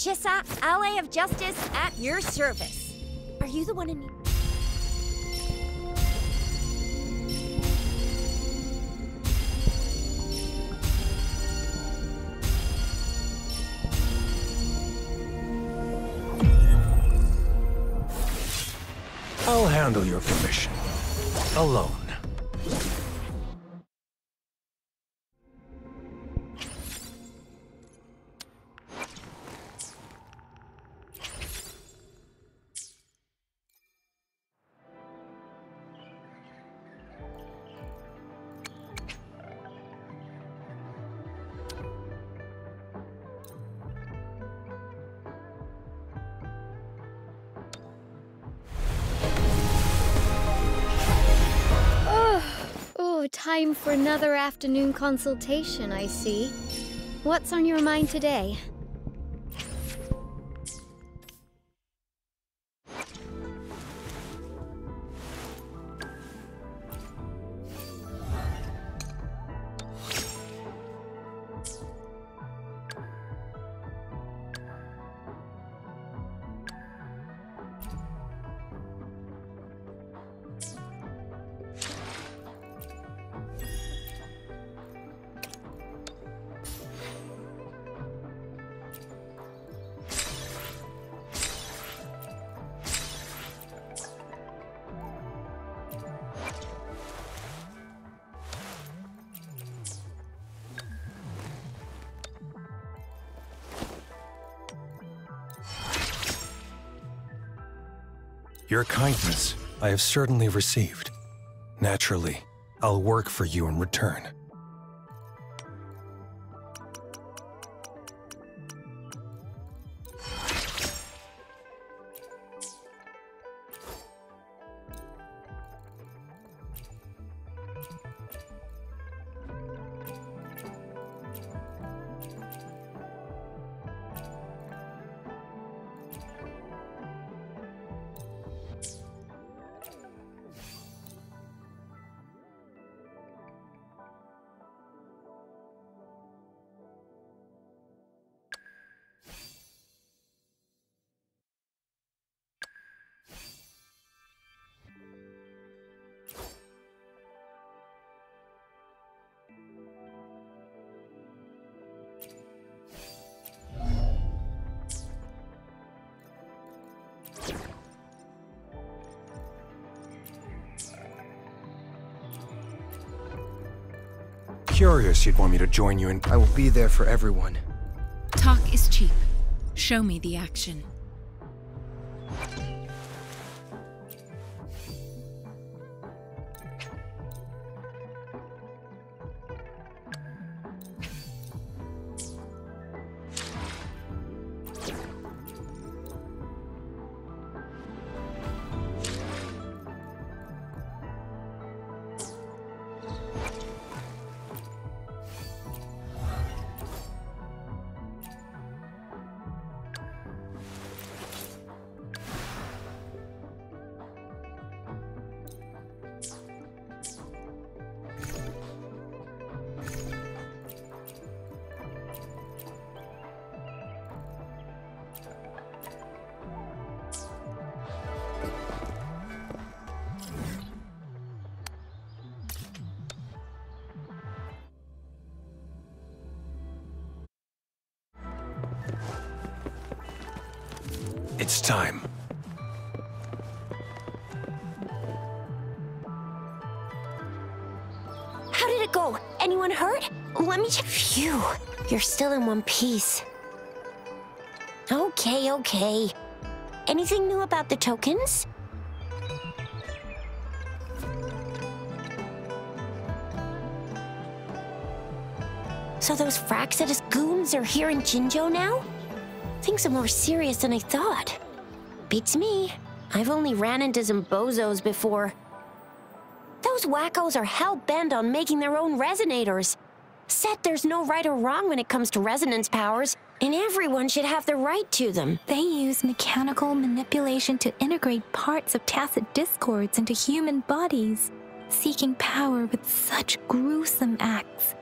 Shissa, Ally of Justice, at your service. Are you the one in... I'll handle your commission. Alone. Time for another afternoon consultation, I see. What's on your mind today? Your kindness I have certainly received. Naturally, I'll work for you in return. Curious you'd want me to join you in... I will be there for everyone. Talk is cheap. Show me the action. It's time. How did it go? Anyone hurt? Let me check. Phew, you're still in one piece. Okay. Anything new about the tokens? So those Fraxidus goons are here in Jinzhou now? Things are more serious than I thought. Beats me. I've only ran into some bozos before. Those wackos are hell-bent on making their own resonators. Said there's no right or wrong when it comes to resonance powers, and everyone should have the right to them. They use mechanical manipulation to integrate parts of tacit discords into human bodies, seeking power with such gruesome acts.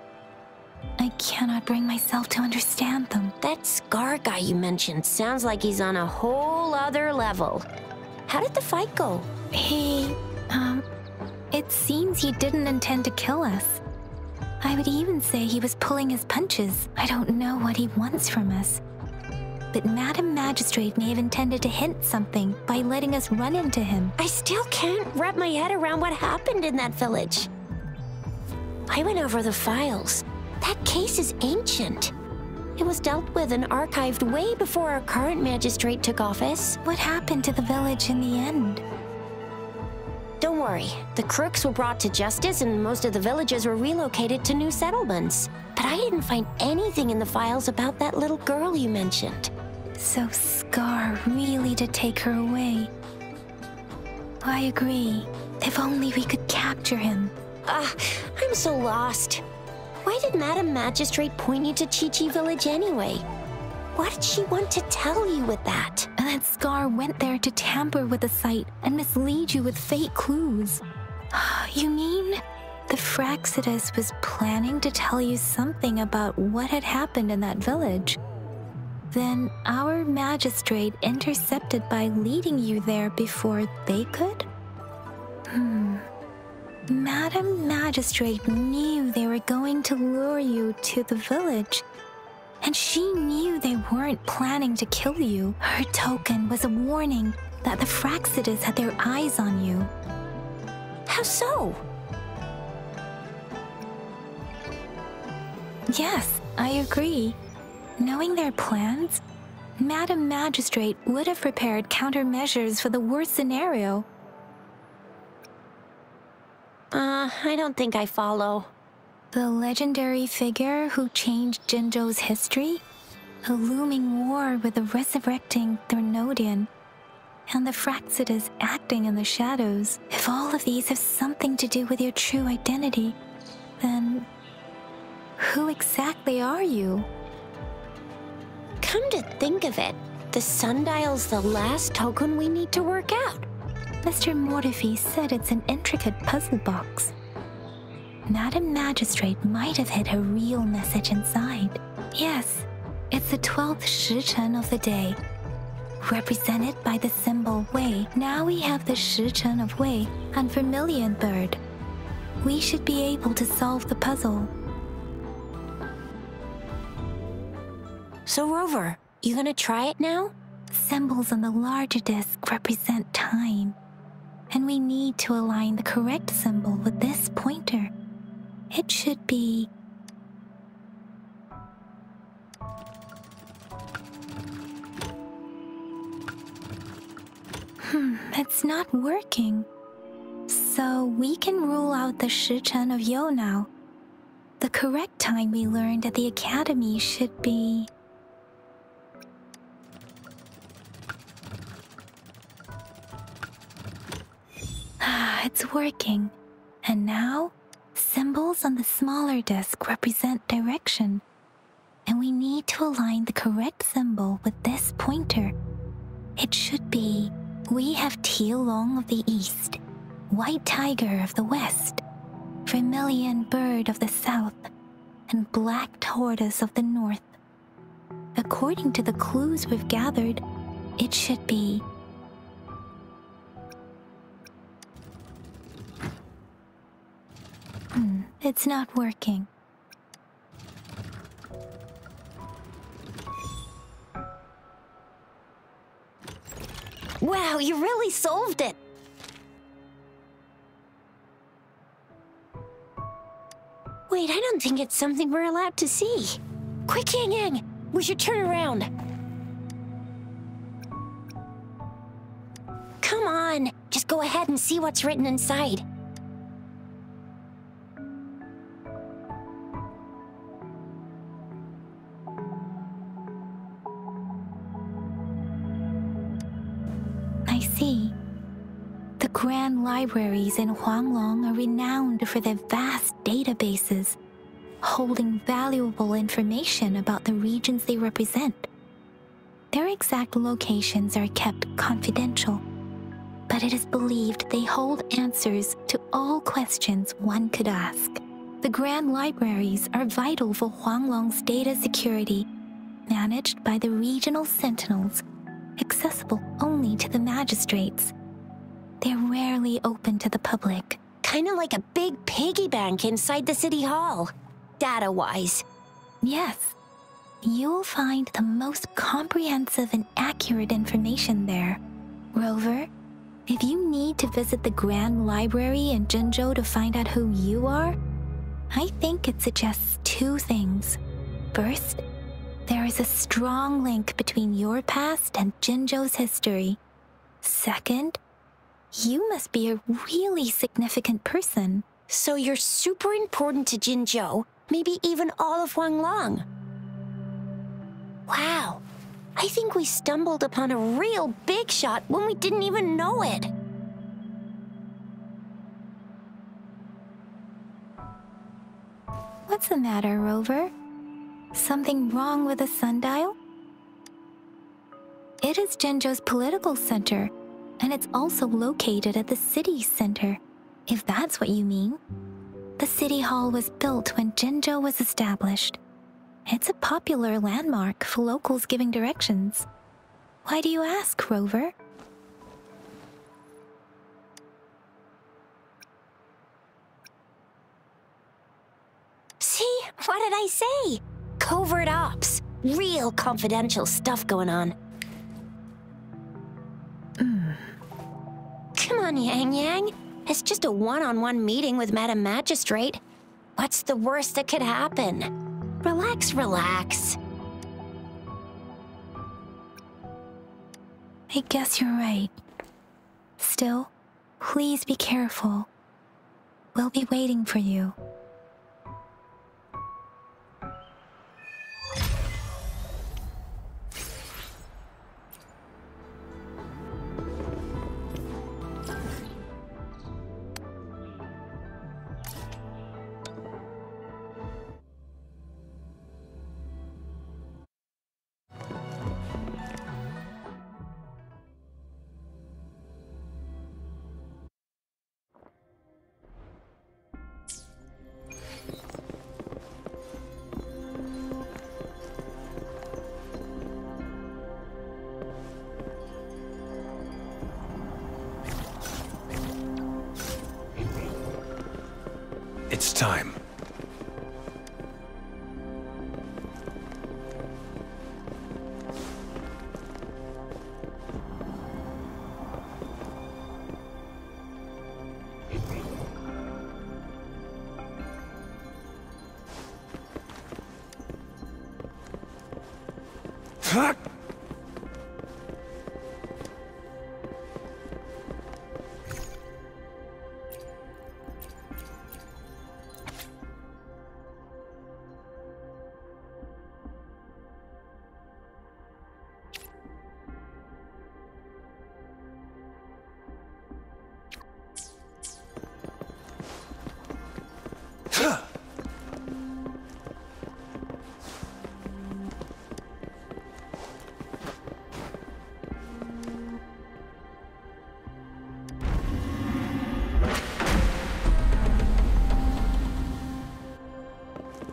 I cannot bring myself to understand them. That Scar guy you mentioned sounds like he's on a whole other level. How did the fight go? It seems he didn't intend to kill us. I would even say he was pulling his punches. I don't know what he wants from us. But Madam Magistrate may have intended to hint something by letting us run into him. I still can't wrap my head around what happened in that village. I went over the files. That case is ancient. It was dealt with and archived way before our current magistrate took office. What happened to the village in the end? Don't worry. The crooks were brought to justice and most of the villagers were relocated to new settlements. But I didn't find anything in the files about that little girl you mentioned. So Scar really did take her away. I agree. If only we could capture him. I'm so lost. Why did Madam Magistrate point you to Chi-Chi Village anyway? What did she want to tell you with that? That Scar went there to tamper with the site and mislead you with fake clues. You mean the Fraxidus was planning to tell you something about what had happened in that village? Then our magistrate intercepted by leading you there before they could? Madam Magistrate knew they were going to lure you to the village, and she knew they weren't planning to kill you. Her token was a warning that the Fraxidus had their eyes on you. How so? Yes, I agree. Knowing their plans, Madam Magistrate would have prepared countermeasures for the worst scenario. I don't think I follow. The legendary figure who changed Jinzhou's history? A looming war with the resurrecting Threnodian, and the Fraxidus acting in the shadows. If all of these have something to do with your true identity, then who exactly are you? Come to think of it, the sundial's the last token we need to work out. Mr. Mortefi said it's an intricate puzzle box. Madam Magistrate might have hid a real message inside. Yes, it's the 12th Shichen of the day, represented by the symbol Wei. Now we have the Shichen of Wei and Vermilion Bird. We should be able to solve the puzzle. So Rover, you gonna try it now? Symbols on the larger disc represent time, and we need to align the correct symbol with this pointer. It should be... It's not working. So we can rule out the Shichen of Yo now. The correct time we learned at the academy should be... It's working. And now, symbols on the smaller disc represent direction. And we need to align the correct symbol with this pointer. It should be... We have Tielong of the east, White Tiger of the west, Vermilion Bird of the south, and Black Tortoise of the north. According to the clues we've gathered, it should be... It's not working. Wow, you really solved it! Wait, I don't think it's something we're allowed to see. Quick, Yang Yang! We should turn around. Come on, just go ahead and see what's written inside. I see. The grand libraries in Huanglong are renowned for their vast databases, holding valuable information about the regions they represent. Their exact locations are kept confidential, but it is believed they hold answers to all questions one could ask. The Grand Libraries are vital for Huanglong's data security, managed by the regional sentinels, accessible only to the magistrates. They're rarely open to the public. Kinda like a big piggy bank inside the city hall, data-wise. Yes, you'll find the most comprehensive and accurate information there. Rover, if you need to visit the Grand Library in Jinzhou to find out who you are, I think it suggests two things. First, there is a strong link between your past and Jinzhou's history. Second, you must be a really significant person. So you're super important to Jinzhou, maybe even all of Huanglong. Wow, I think we stumbled upon a real big shot when we didn't even know it. What's the matter, Rover? Something wrong with the sundial? It is Jinzhou's political center, and it's also located at the city center, if that's what you mean. The city hall was built when Jinzhou was established. It's a popular landmark for locals giving directions. Why do you ask, Rover? See, what did I say? Covert ops. Real confidential stuff going on. Come on, Yang Yang. It's just a one-on-one meeting with Madam Magistrate. What's the worst that could happen? Relax, relax. I guess you're right. Still, please be careful. We'll be waiting for you. It's time.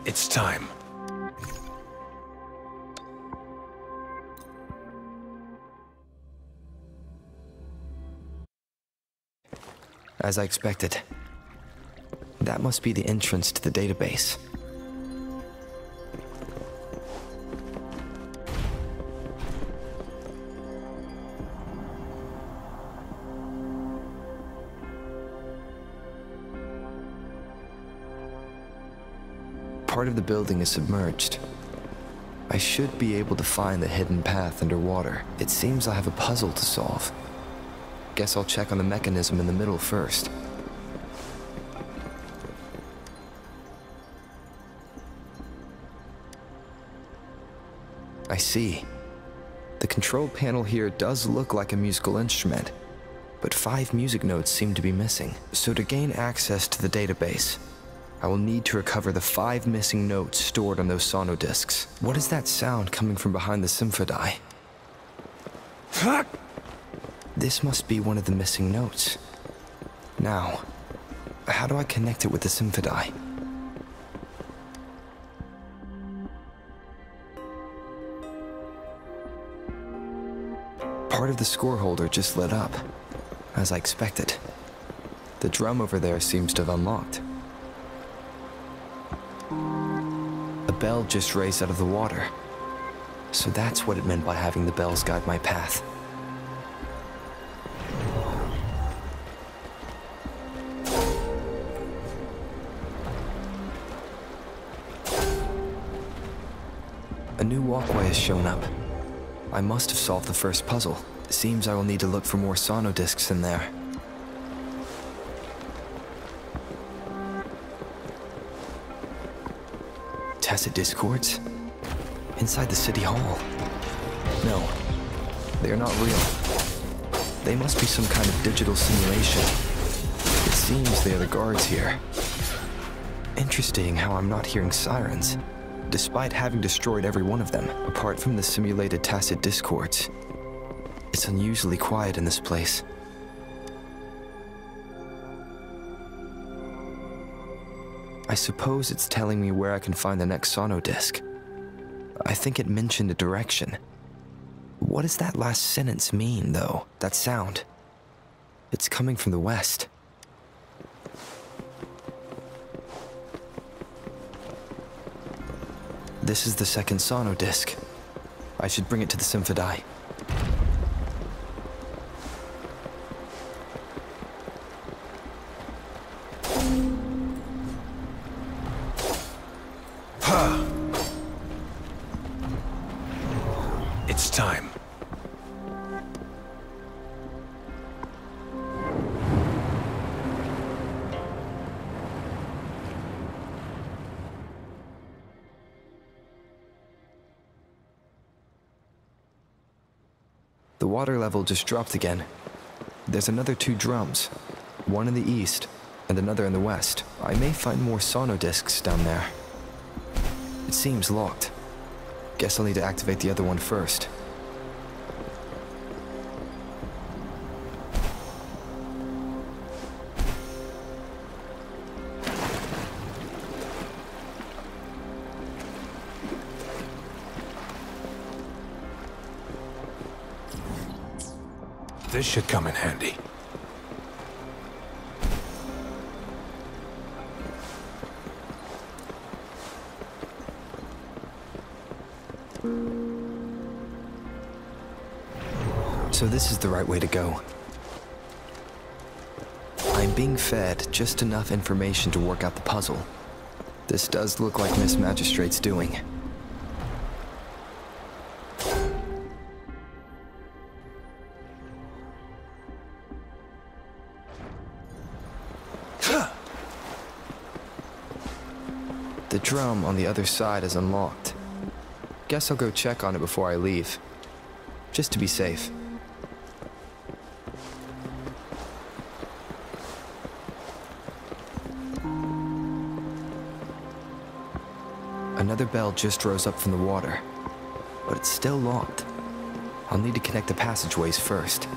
It's time. As I expected. That must be the entrance to the database. Part of the building is submerged. I should be able to find the hidden path underwater. It seems I have a puzzle to solve. Guess I'll check on the mechanism in the middle first. I see. The control panel here does look like a musical instrument, but 5 music notes seem to be missing. So to gain access to the database, I will need to recover the 5 missing notes stored on those sonodiscs. What is that sound coming from behind the Symphodi? This must be one of the missing notes. Now, how do I connect it with the Symphodi? Part of the score holder just lit up, as I expected. The drum over there seems to have unlocked. A bell just raised out of the water. So that's what it meant by having the bells guide my path. A new walkway has shown up. I must have solved the first puzzle. Seems I will need to look for more sono discs in there. Tacit discords? Inside the city hall? No, they are not real. They must be some kind of digital simulation. It seems they are the guards here. Interesting how I'm not hearing sirens, despite having destroyed every one of them, apart from the simulated tacit discords. It's unusually quiet in this place. I suppose it's telling me where I can find the next sono disc. I think it mentioned a direction. What does that last sentence mean, though? That sound? It's coming from the west. This is the second sono disc. I should bring it to the Symphodi. It's time. The water level just dropped again. There's another 2 drums, one in the east and another in the west. I may find more sono discs down there. It seems locked. Guess I'll need to activate the other one first. This should come in handy. So this is the right way to go. I'm being fed just enough information to work out the puzzle. This does look like Miss Magistrate's doing. The drum on the other side is unlocked. Guess I'll go check on it before I leave, just to be safe. Another bell just rose up from the water, but it's still locked. I'll need to connect the passageways first.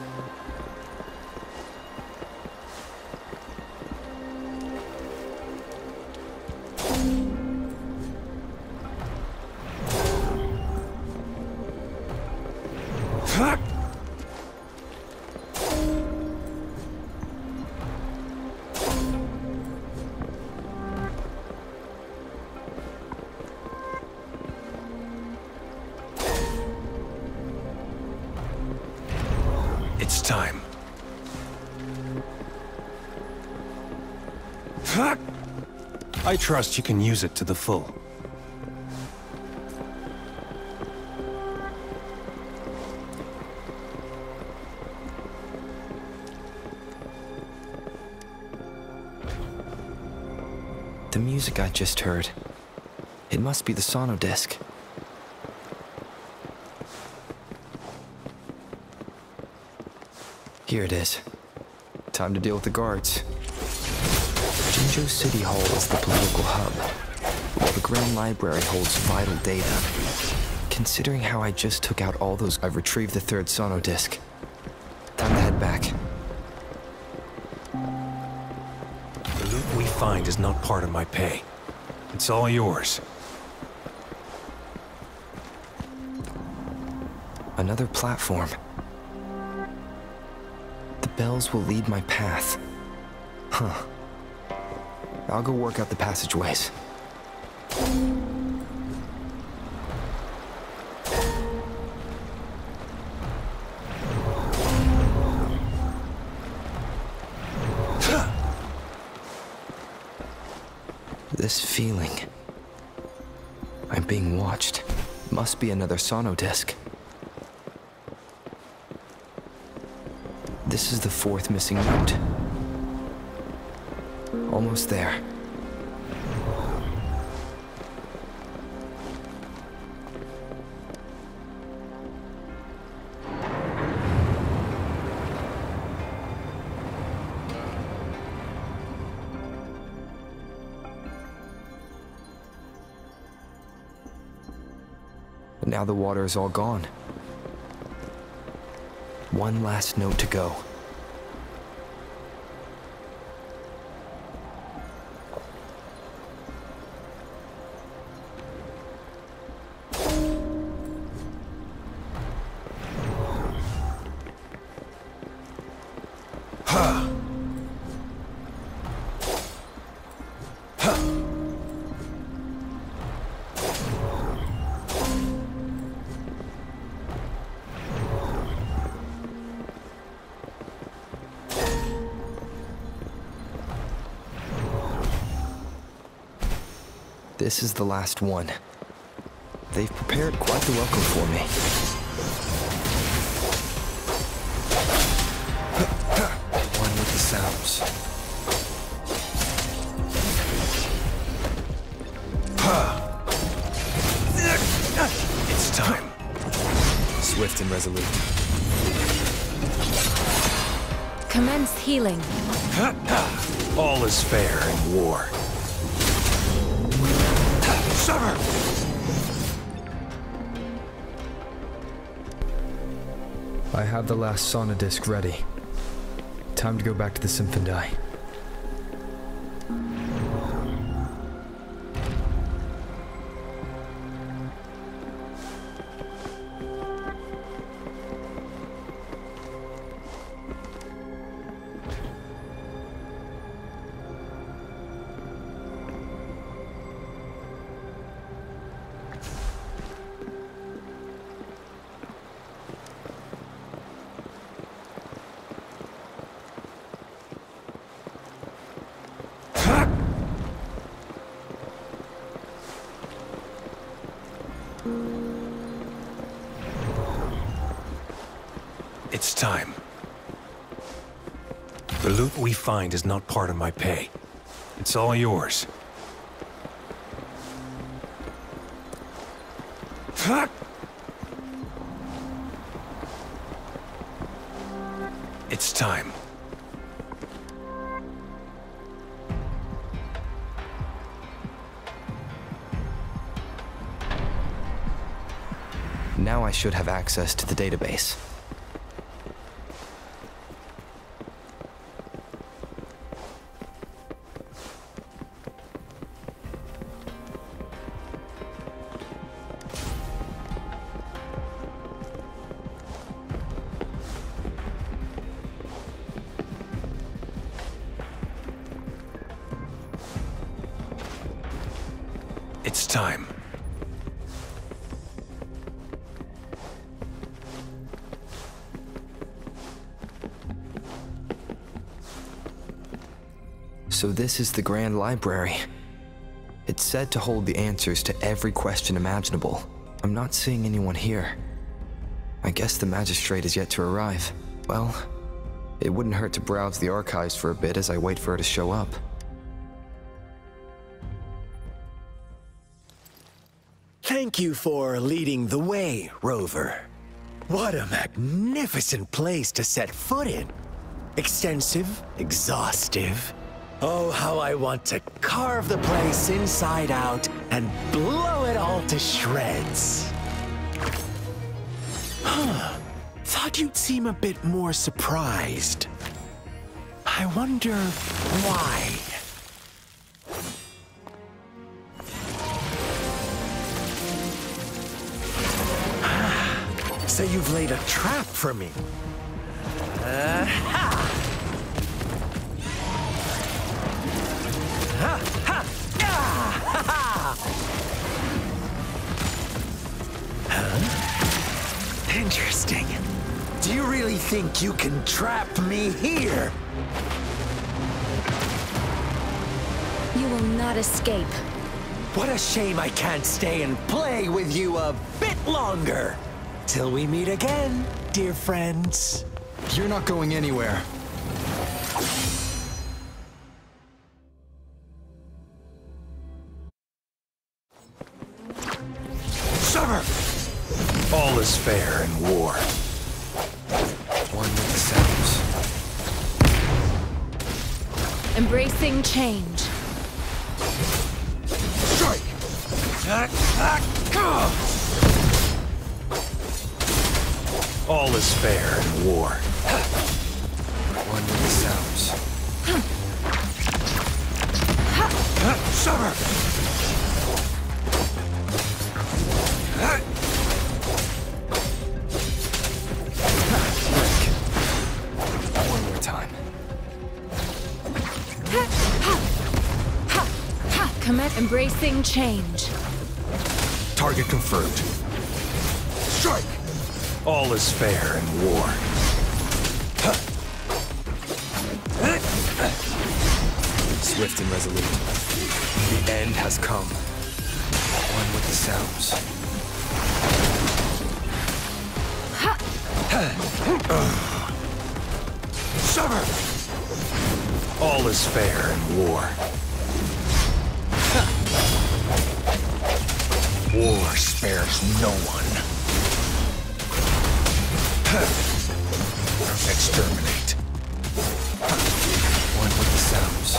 It's time. I trust you can use it to the full. The music I just heard. It must be the sono disc. Here it is. Time to deal with the guards. Jinzhou City Hall is the political hub, while the Grand Library holds vital data. Considering how I just took out all those, I've retrieved the third sono disc. Time to head back. The loot we find is not part of my pay. It's all yours. Another platform. bells will lead my path. Huh. I'll go work out the passageways. This feeling. I'm being watched. Must be another sono disc. This is the fourth missing note. Almost there. Now the water is all gone. One last note to go. This is the last one. They've prepared quite the welcome for me. One with the sounds. It's time. Swift and resolute. Commence healing. All is fair in war. Sever! I have the last sauna disc ready. Time to go back to the Symphony. It's time. The loot we find is not part of my pay. It's all yours. It's time. Now I should have access to the database. It's time. So this is the Grand Library. It's said to hold the answers to every question imaginable. I'm not seeing anyone here. I guess the magistrate is yet to arrive. Well, it wouldn't hurt to browse the archives for a bit as I wait for her to show up. Thank you for leading the way, Rover. What a magnificent place to set foot in. Extensive, exhaustive. Oh, how I want to carve the place inside out and blow it all to shreds. Thought you'd seem a bit more surprised. I wonder why. So you've laid a trap for me. Ha! really think you can trap me here? You will not escape. What a shame I can't stay and play with you a bit longer. Till we meet again, dear friends. You're not going anywhere. Summer! All is fair in war. One with the sounds. Embracing change. Strike! All is fair in war. One with the sounds. Summer! One more time. Commit embracing change. Target confirmed. Strike! All is fair in war. Swift and resolute. The end has come. One with the sounds. Summer! All is fair in war. War spares no one. Exterminate. One with the sounds.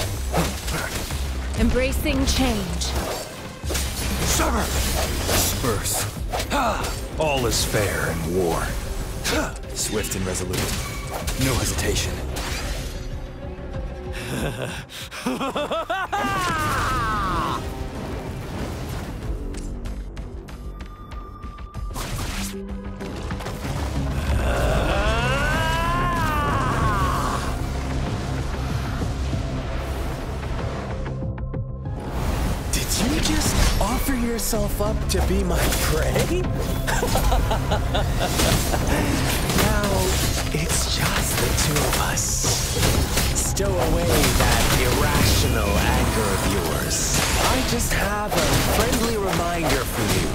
Embracing change. Summer! Disperse. All is fair in war. Swift and resolute. No hesitation. Did you just offer yourself up to be my prey? Now, it's just the two of us. Stow away that irrational anger of yours. I just have a friendly reminder for you.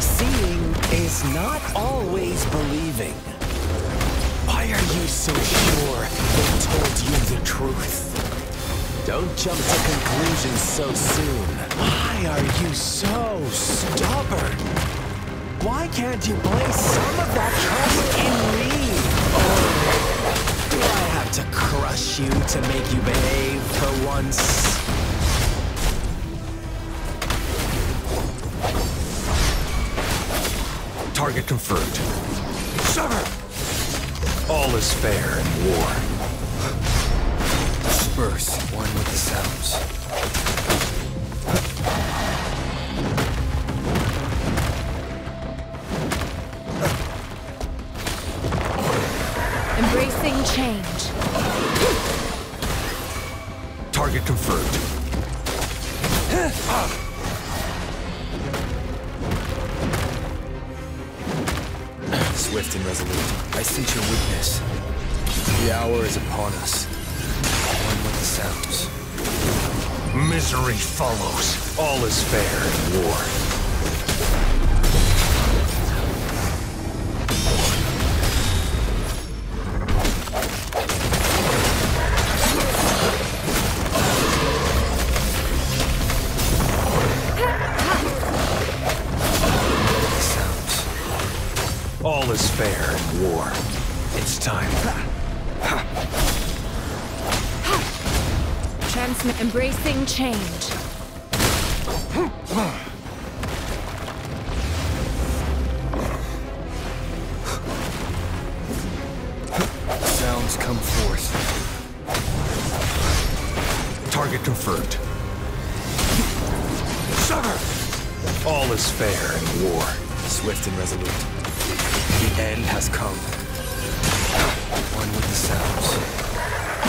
Seeing is not always believing. Why are you so sure they told you the truth? Don't jump to conclusions so soon. Why are you so stubborn? Why can't you place some of that trust in me? Or do I have to crush you to make you behave for once? Target confirmed. Summer! All is fair in war. Disperse. One with the sounds. Embracing change. Target confirmed. Swift and resolute. I sense your weakness. The hour is upon us. One with the sounds. Misery follows. All is fair in war. All is fair in war. It's time. Transmit embracing change. Sounds come forth. Target confirmed. Summer! All is fair in war. Swift and resolute. The end has come. One with the sounds.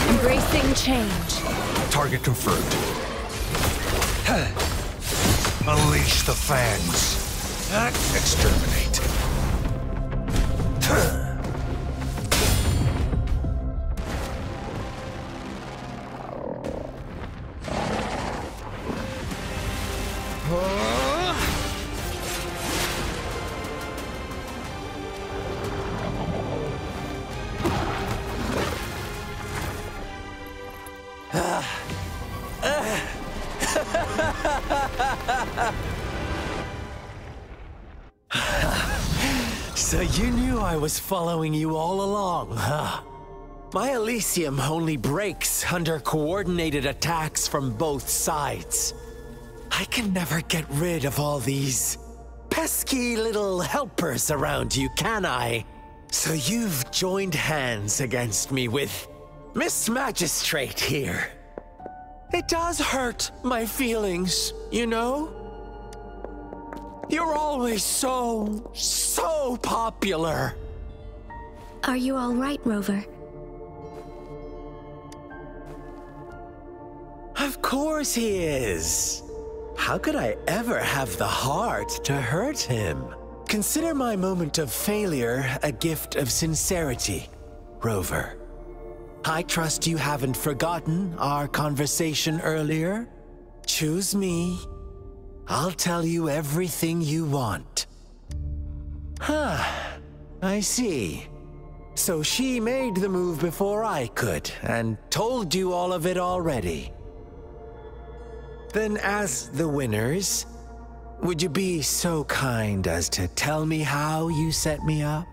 Embracing change. Target confirmed. Unleash the fangs. Exterminate. So you knew I was following you all along, huh? My Elysium only breaks under coordinated attacks from both sides. I can never get rid of all these pesky little helpers around you, can I? So you've joined hands against me with Miss Magistrate here. It does hurt my feelings, you know? You're always so popular. Are you all right, Rover? Of course he is. How could I ever have the heart to hurt him? Consider my moment of failure a gift of sincerity, Rover. I trust you haven't forgotten our conversation earlier. Choose me. I'll tell you everything you want. Huh. I see. So she made the move before I could, and told you all of it already. Then as the winners, would you be so kind as to tell me how you set me up?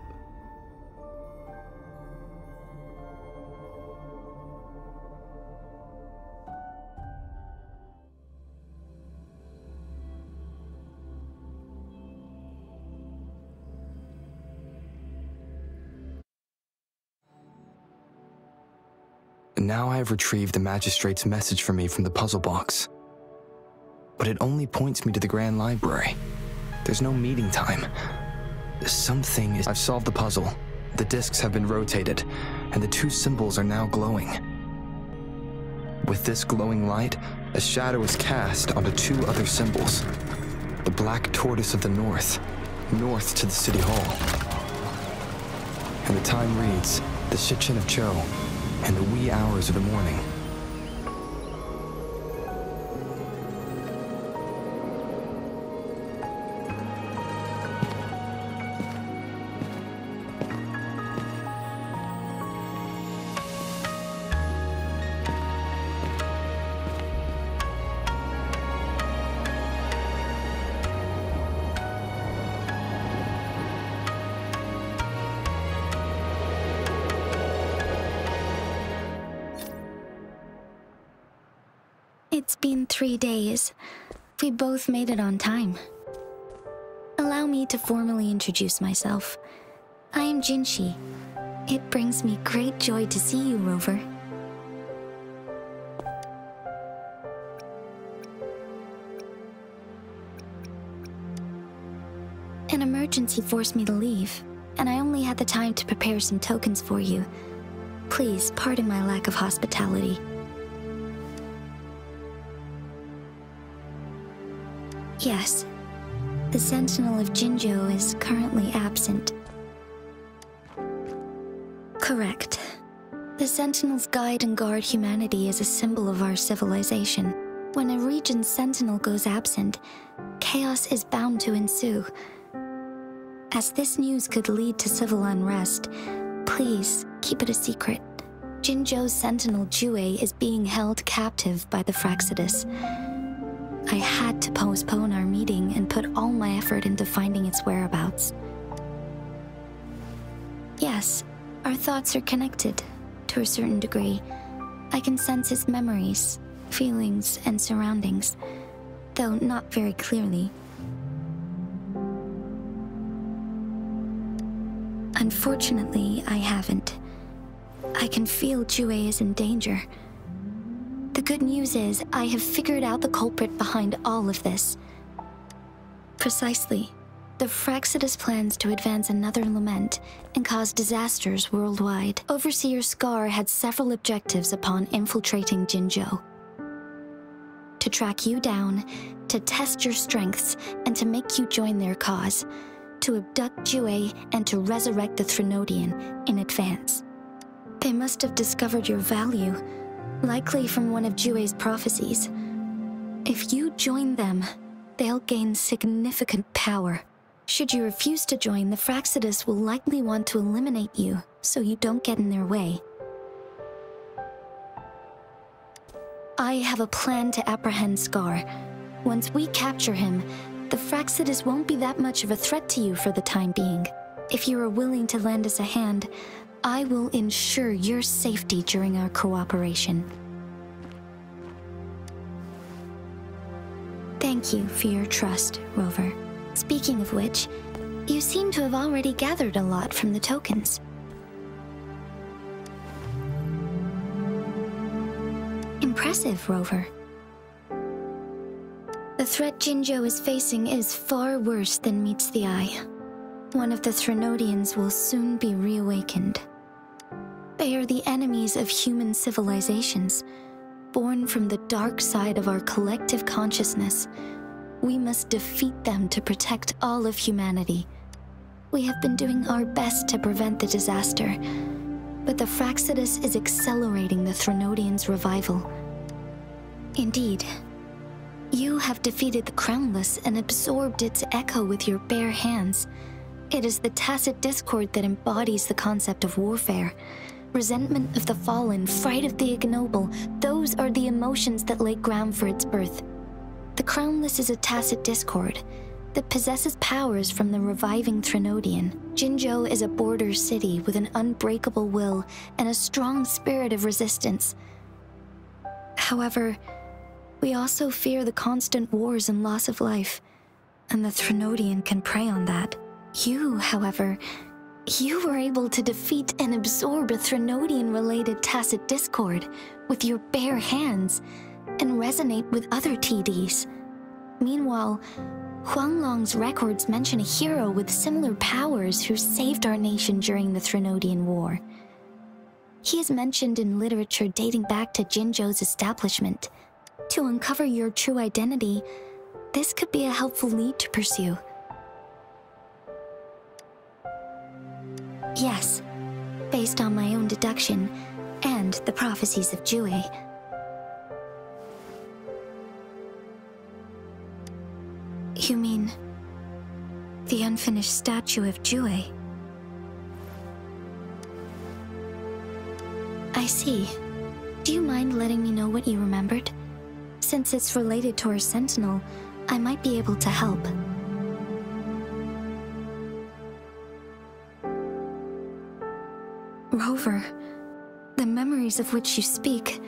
Now I have retrieved the Magistrate's message for me from the puzzle box. But it only points me to the Grand Library. There's no meeting time. I've solved the puzzle. The discs have been rotated, and the two symbols are now glowing. With this glowing light, a shadow is cast onto two other symbols. The Black Tortoise of the North to the City Hall. And the time reads, the Shichin of Cho, in the wee hours of the morning. It's been 3 days. We both made it on time. Allow me to formally introduce myself. I am Jinshi. It brings me great joy to see you, Rover. An emergency forced me to leave, and I only had the time to prepare some tokens for you. Please pardon my lack of hospitality. Yes, the Sentinel of Jinzhou is currently absent. Correct. The Sentinels guide and guard humanity as a symbol of our civilization. When a region's Sentinel goes absent, chaos is bound to ensue. As this news could lead to civil unrest, please keep it a secret. Jinzhou's Sentinel Jue is being held captive by the Fraxidus. I had to postpone our meeting and put all my effort into finding its whereabouts. Yes, our thoughts are connected, to a certain degree. I can sense his memories, feelings, and surroundings, though not very clearly. Unfortunately, I haven't. I can feel Jue is in danger. The good news is, I have figured out the culprit behind all of this. Precisely. The Fraxidus plans to advance another lament and cause disasters worldwide. Overseer Scar had several objectives upon infiltrating Jinzhou. To track you down, to test your strengths, and to make you join their cause. To abduct Jue and to resurrect the Threnodian in advance. They must have discovered your value, likely from one of Jue's prophecies. If you join them, they'll gain significant power. Should you refuse to join, the Fraxidus will likely want to eliminate you, so you don't get in their way. I have a plan to apprehend Scar. Once we capture him, the Fraxidus won't be that much of a threat to you for the time being. If you are willing to lend us a hand, I will ensure your safety during our cooperation. Thank you for your trust, Rover. Speaking of which, you seem to have already gathered a lot from the tokens. Impressive, Rover. The threat Jinzhou is facing is far worse than meets the eye. One of the Threnodians will soon be reawakened. They are the enemies of human civilizations, born from the dark side of our collective consciousness. We must defeat them to protect all of humanity. We have been doing our best to prevent the disaster, but the Fraxidus is accelerating the Threnodians' revival. Indeed, you have defeated the Crownless and absorbed its echo with your bare hands. It is the tacit discord that embodies the concept of warfare. Resentment of the fallen, fright of the ignoble, those are the emotions that lay ground for its birth. The Crownless is a tacit discord that possesses powers from the reviving Threnodian. Jinzhou is a border city with an unbreakable will and a strong spirit of resistance. However, we also fear the constant wars and loss of life, and the Threnodian can prey on that. You, however, you were able to defeat and absorb a Threnodian-related tacit discord with your bare hands and resonate with other TDs. Meanwhile, Huanglong's records mention a hero with similar powers who saved our nation during the Threnodian War. He is mentioned in literature dating back to Jinzhou's establishment. To uncover your true identity, this could be a helpful lead to pursue. Yes, based on my own deduction and the prophecies of Jue. You mean the unfinished statue of Jue? I see. Do you mind letting me know what you remembered? Since it's related to our sentinel, I might be able to help. Rover, the memories of which you speak.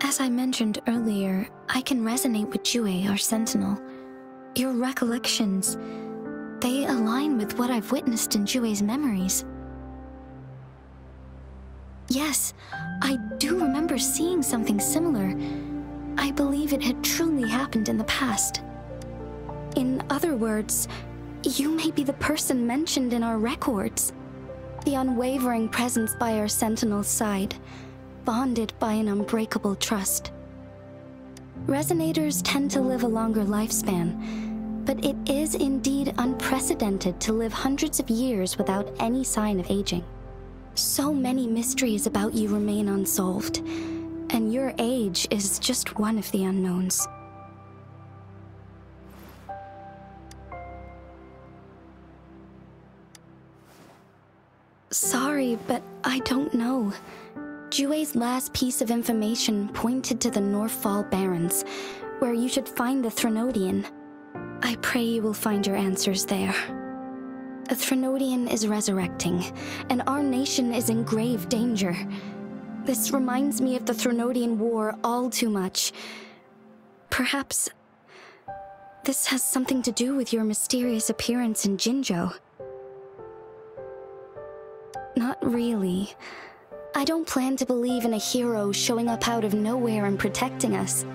As I mentioned earlier, I can resonate with Jue, our sentinel. Your recollections, they align with what I've witnessed in Jue's memories. Yes, I do remember seeing something similar. I believe it had truly happened in the past. In other words, you may be the person mentioned in our records. The unwavering presence by our sentinel's side, bonded by an unbreakable trust. Resonators tend to live a longer lifespan, but it is indeed unprecedented to live hundreds of years without any sign of aging. So many mysteries about you remain unsolved, and your age is just one of the unknowns. Sorry, but I don't know. Jue's last piece of information pointed to the Northfall Barrens, where you should find the Threnodian. I pray you will find your answers there. The Threnodian is resurrecting, and our nation is in grave danger. This reminds me of the Threnodian War all too much. Perhaps this has something to do with your mysterious appearance in Jinzhou. Not really. I don't plan to believe in a hero showing up out of nowhere and protecting us.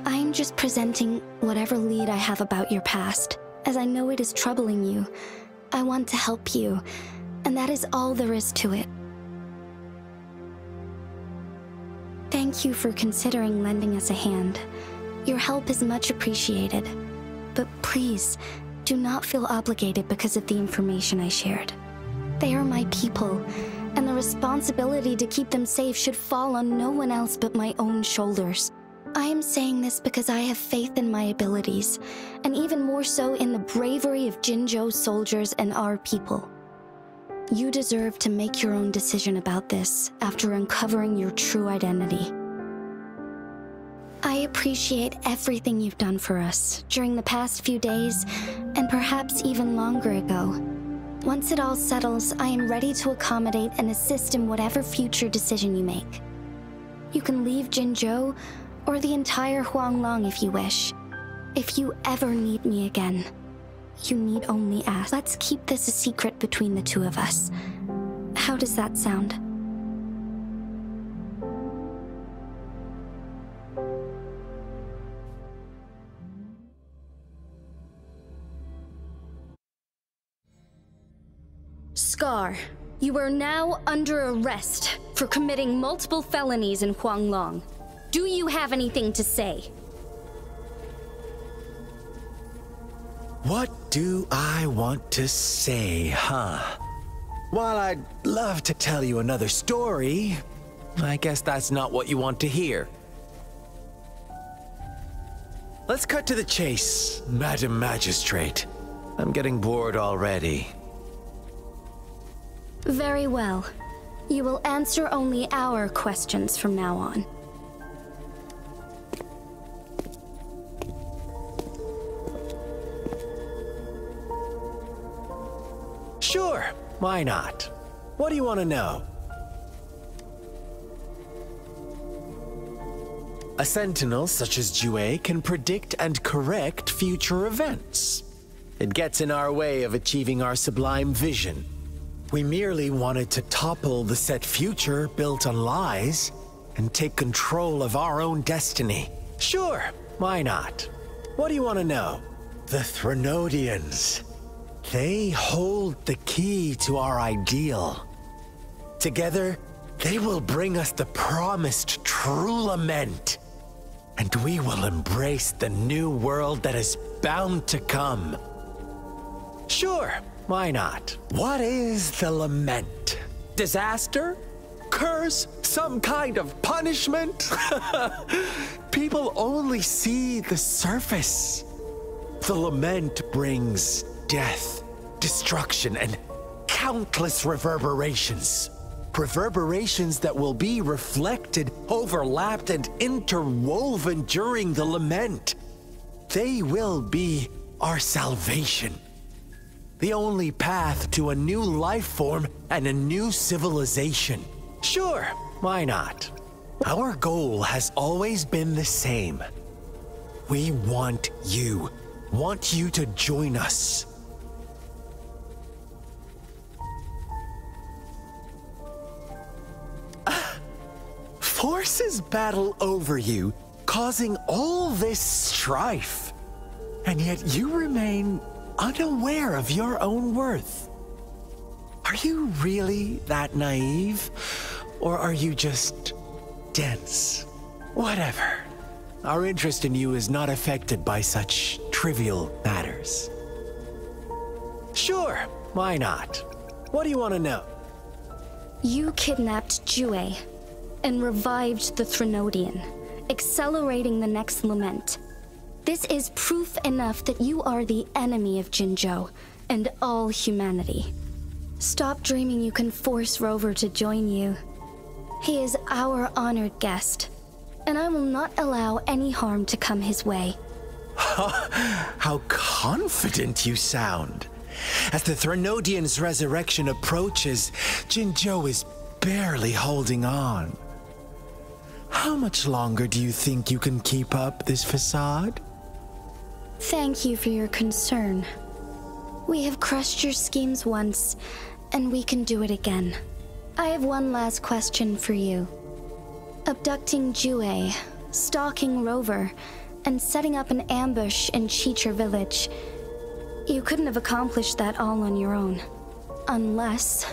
I'm just presenting whatever lead I have about your past, as I know it is troubling you. I want to help you, and that is all there is to it. Thank you for considering lending us a hand. Your help is much appreciated. But please, do not feel obligated because of the information I shared. They are my people, and the responsibility to keep them safe should fall on no one else but my own shoulders. I am saying this because I have faith in my abilities, and even more so in the bravery of Jinzhou soldiers and our people. You deserve to make your own decision about this after uncovering your true identity. I appreciate everything you've done for us during the past few days, and perhaps even longer ago. Once it all settles, I am ready to accommodate and assist in whatever future decision you make. You can leave Jinzhou, or the entire Huanglong if you wish. If you ever need me again, you need only ask. Let's keep this a secret between the two of us. How does that sound? Scar, you are now under arrest for committing multiple felonies in Huanglong. Do you have anything to say? What do I want to say, huh? While I'd love to tell you another story, I guess that's not what you want to hear. Let's cut to the chase, Madam Magistrate. I'm getting bored already. Very well. You will answer only our questions from now on. Sure, why not? What do you want to know? A sentinel such as Jue can predict and correct future events. It gets in our way of achieving our sublime vision. We merely wanted to topple the set future built on lies and take control of our own destiny. Sure, why not? What do you want to know? The Threnodians. They hold the key to our ideal. Together, they will bring us the promised true lament. And we will embrace the new world that is bound to come. Sure, why not? What is the lament? Disaster? Curse? Some kind of punishment? People only see the surface. The lament brings death, destruction, and countless reverberations. Reverberations that will be reflected, overlapped, and interwoven during the lament. They will be our salvation. The only path to a new life form and a new civilization. Sure, why not? Our goal has always been the same. We want you to join us. Forces battle over you, causing all this strife. And yet you remain unaware of your own worth. Are you really that naive? Or are you just dense? Whatever. Our interest in you is not affected by such trivial matters. Sure, why not? What do you want to know? You kidnapped Jue and revived the Threnodian, accelerating the next lament. This is proof enough that you are the enemy of Jinzhou and all humanity. Stop dreaming you can force Rover to join you. He is our honored guest, and I will not allow any harm to come his way. How confident you sound. As the Threnodian's resurrection approaches, Jinzhou is barely holding on. How much longer do you think you can keep up this facade? Thank you for your concern. We have crushed your schemes once, and we can do it again. I have one last question for you. Abducting Jue, stalking Rover, and setting up an ambush in Cheecher village. You couldn't have accomplished that all on your own. Unless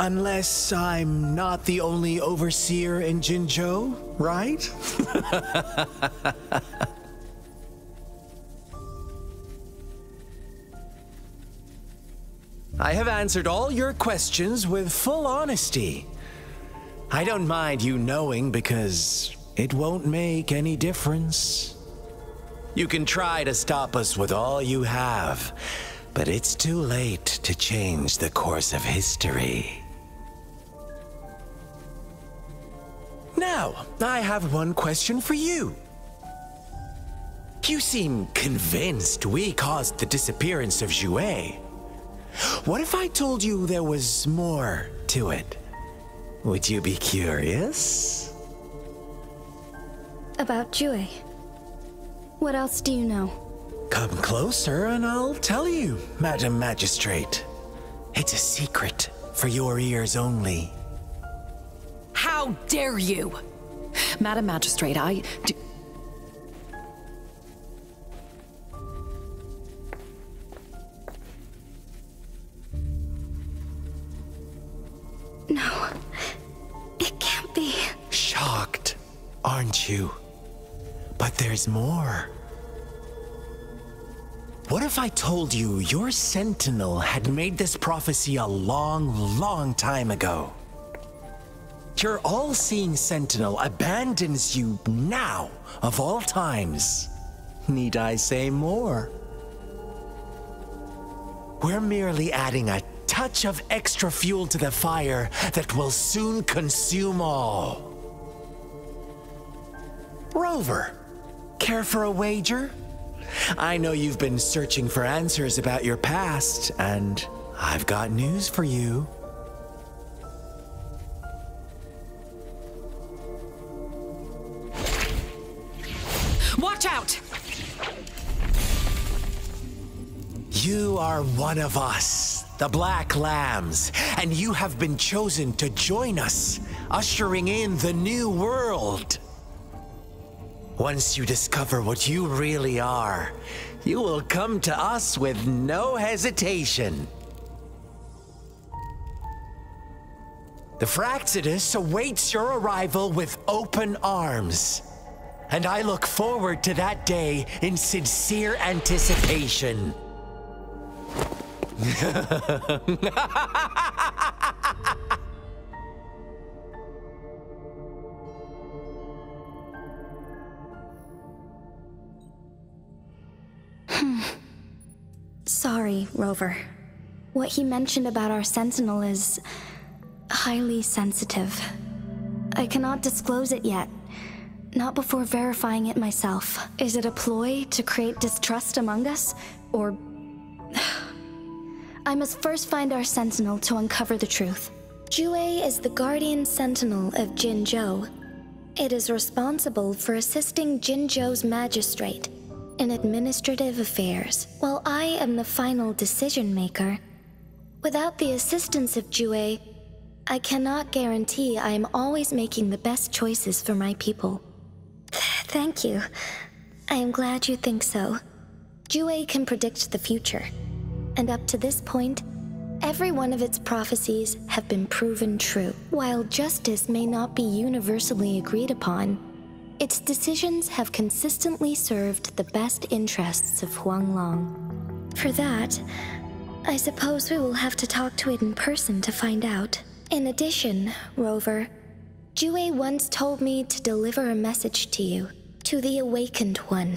I'm not the only overseer in Jinzhou, right? I have answered all your questions with full honesty. I don't mind you knowing because it won't make any difference. You can try to stop us with all you have, but it's too late to change the course of history. Now, I have one question for you. You seem convinced we caused the disappearance of Jouet. What if I told you there was more to it? Would you be curious? About Jouet. What else do you know? Come closer and I'll tell you, Madam Magistrate. It's a secret for your ears only. How dare you! Madam Magistrate, I do... No, it can't be. Shocked, aren't you? But there's more. What if I told you your sentinel had made this prophecy a long, long time ago? Your all-seeing sentinel abandons you now, of all times. Need I say more? We're merely adding a touch of extra fuel to the fire that will soon consume all. Rover, care for a wager? I know you've been searching for answers about your past, and I've got news for you. Watch out! You are one of us, the Black Lambs, and you have been chosen to join us, ushering in the new world. Once you discover what you really are, you will come to us with no hesitation. The Fraxidus awaits your arrival with open arms, and I look forward to that day in sincere anticipation. Sorry, Rover. What he mentioned about our sentinel is highly sensitive. I cannot disclose it yet. Not before verifying it myself. Is it a ploy to create distrust among us? Or... I must first find our sentinel to uncover the truth. Jouet is the guardian sentinel of Jinzhou. It is responsible for assisting Jinzhou's magistrate in administrative affairs, while I am the final decision maker. Without the assistance of Jouet, I cannot guarantee I am always making the best choices for my people. Thank you. I am glad you think so. Jouet can predict the future, and up to this point, every one of its prophecies have been proven true. While justice may not be universally agreed upon, its decisions have consistently served the best interests of Huanglong. For that, I suppose we will have to talk to it in person to find out. In addition, Rover, Jouet once told me to deliver a message to you, to the Awakened One.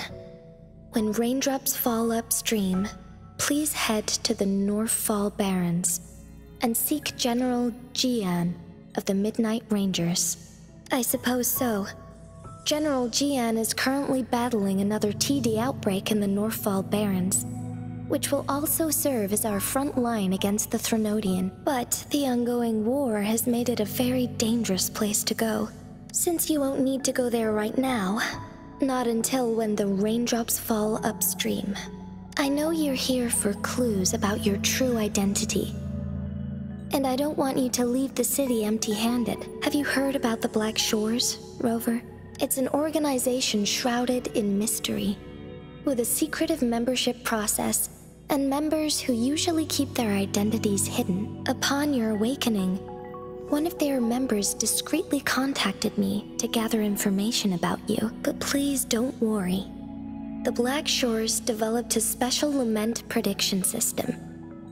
When raindrops fall upstream, please head to the Northfall Barrens and seek General Jian of the Midnight Rangers. I suppose so. General Jian is currently battling another TD outbreak in the Northfall Barrens, which will also serve as our front line against the Threnodian. But the ongoing war has made it a very dangerous place to go. Since you won't need to go there right now, not until when the raindrops fall upstream. I know you're here for clues about your true identity, and I don't want you to leave the city empty-handed. Have you heard about the Black Shores, Rover? It's an organization shrouded in mystery, with a secretive membership process and members who usually keep their identities hidden. Upon your awakening, one of their members discreetly contacted me to gather information about you. But please don't worry. The Black Shores developed a special lament prediction system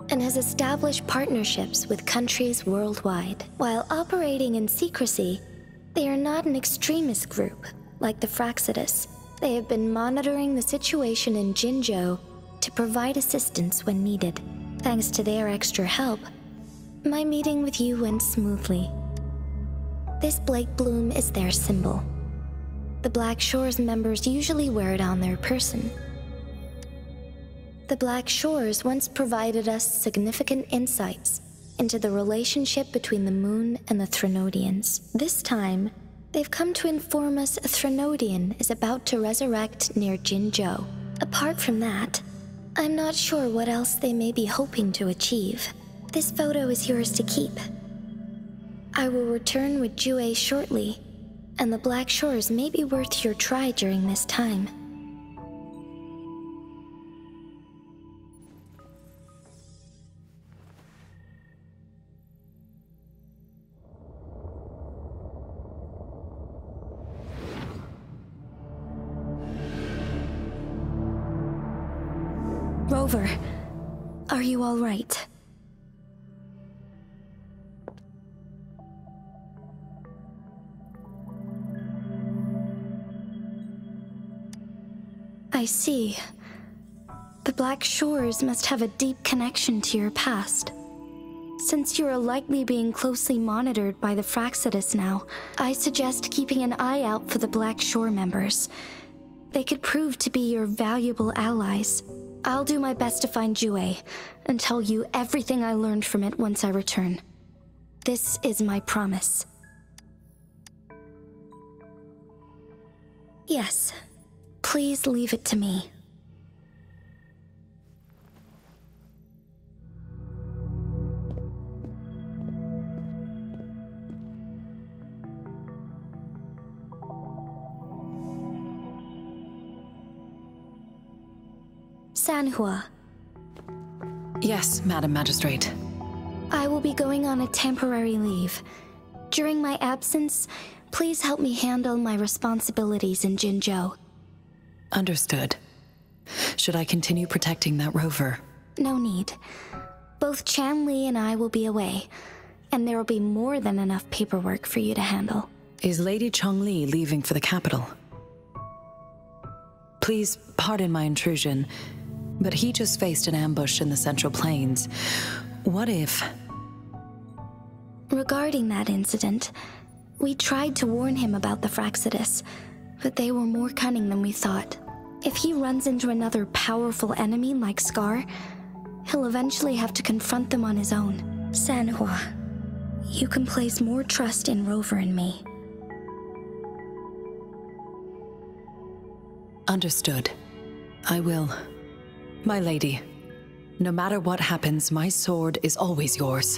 and has established partnerships with countries worldwide. While operating in secrecy, they are not an extremist group, like the Fractsidus. They have been monitoring the situation in Jinzhou to provide assistance when needed. Thanks to their extra help, my meeting with you went smoothly. This Blake Bloom is their symbol. The Black Shores members usually wear it on their person. The Black Shores once provided us significant insights into the relationship between the moon and the Threnodians. This time, they've come to inform us a Threnodian is about to resurrect near Jinzhou. Apart from that, I'm not sure what else they may be hoping to achieve. This photo is yours to keep. I will return with Jue shortly, and the Black Shores may be worth your try during this time. Rover, are you all right? I see. The Black Shores must have a deep connection to your past. Since you are likely being closely monitored by the Fractsidus now, I suggest keeping an eye out for the Black Shore members. They could prove to be your valuable allies. I'll do my best to find Jue and tell you everything I learned from it once I return. This is my promise. Yes, please leave it to me. Sanhua. Yes, Madam Magistrate. I will be going on a temporary leave. During my absence, please help me handle my responsibilities in Jinzhou. Understood. Should I continue protecting that rover? No need. Both Chanli and I will be away, and there will be more than enough paperwork for you to handle. Is Lady Chongli leaving for the capital? Please pardon my intrusion, but he just faced an ambush in the Central Plains. What if... Regarding that incident, we tried to warn him about the Fractsidus, but they were more cunning than we thought. If he runs into another powerful enemy like Scar, he'll eventually have to confront them on his own. Sanhua, you can place more trust in Rover and me. Understood. I will. My lady, no matter what happens, my sword is always yours.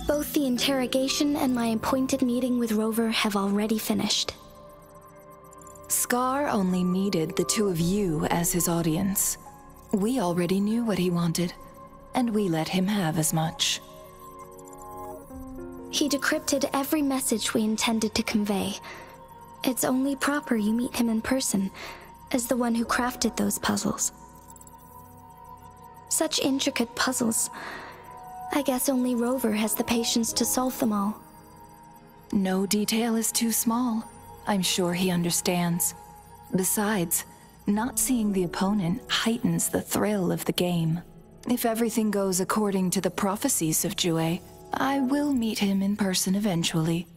Both the interrogation and my appointed meeting with Rover have already finished. Scar only needed the two of you as his audience. We already knew what he wanted, and we let him have as much. He decrypted every message we intended to convey. It's only proper you meet him in person, as the one who crafted those puzzles. Such intricate puzzles. I guess only Rover has the patience to solve them all. No detail is too small. I'm sure he understands. Besides, not seeing the opponent heightens the thrill of the game. If everything goes according to the prophecies of Jue, I will meet him in person eventually.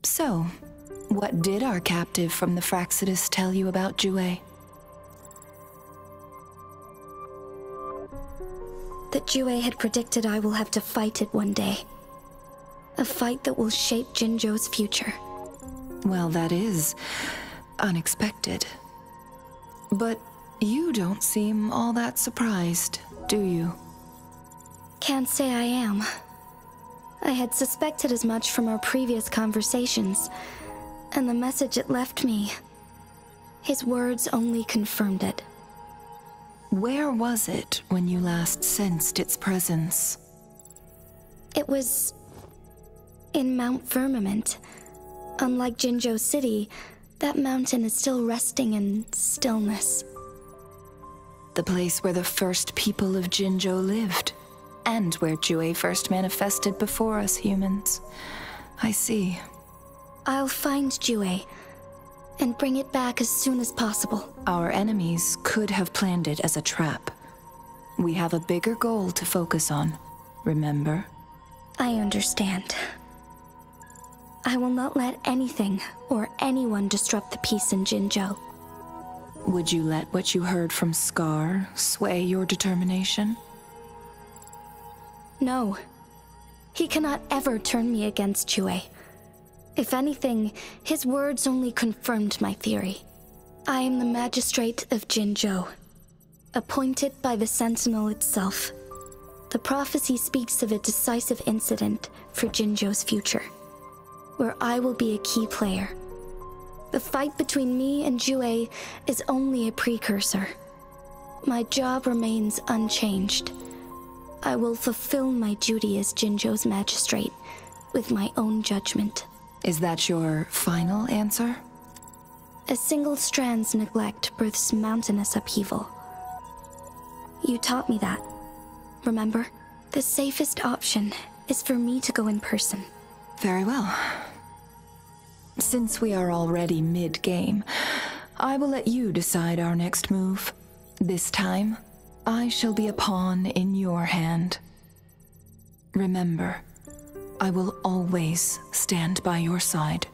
So, what did our captive from the Fractsidus tell you about Jue? That Jue had predicted I will have to fight it one day. A fight that will shape Jinzhou's future. Well, that is unexpected. But you don't seem all that surprised, do you? Can't say I am. I had suspected as much from our previous conversations, and the message it left me, his words only confirmed it. Where was it when you last sensed its presence? It was in Mount Firmament. Unlike Jinzhou City, That mountain is still resting in stillness. The place where the first people of Jinzhou lived, and where Jue first manifested before us humans. I see. I'll find Jue and bring it back as soon as possible. Our enemies could have planned it as a trap. We have a bigger goal to focus on, remember? I understand. I will not let anything or anyone disrupt the peace in Jinzhou. Would you let what you heard from Scar sway your determination? No. He cannot ever turn me against Jue. If anything, his words only confirmed my theory. I am the magistrate of Jinzhou, appointed by the Sentinel itself. The prophecy speaks of a decisive incident for Jinzhou's future, where I will be a key player. The fight between me and Jue is only a precursor. My job remains unchanged. I will fulfill my duty as Jinzhou's magistrate with my own judgment. Is that your final answer? A single strand's neglect births mountainous upheaval. You taught me that. Remember? The safest option is for me to go in person. Very well. Since we are already mid-game, I will let you decide our next move. This time, I shall be a pawn in your hand. Remember, I will always stand by your side,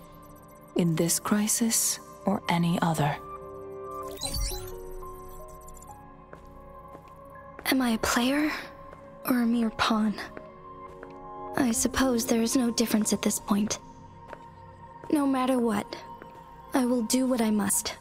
in this crisis or any other. Am I a player or a mere pawn? I suppose there is no difference at this point. No matter what, I will do what I must.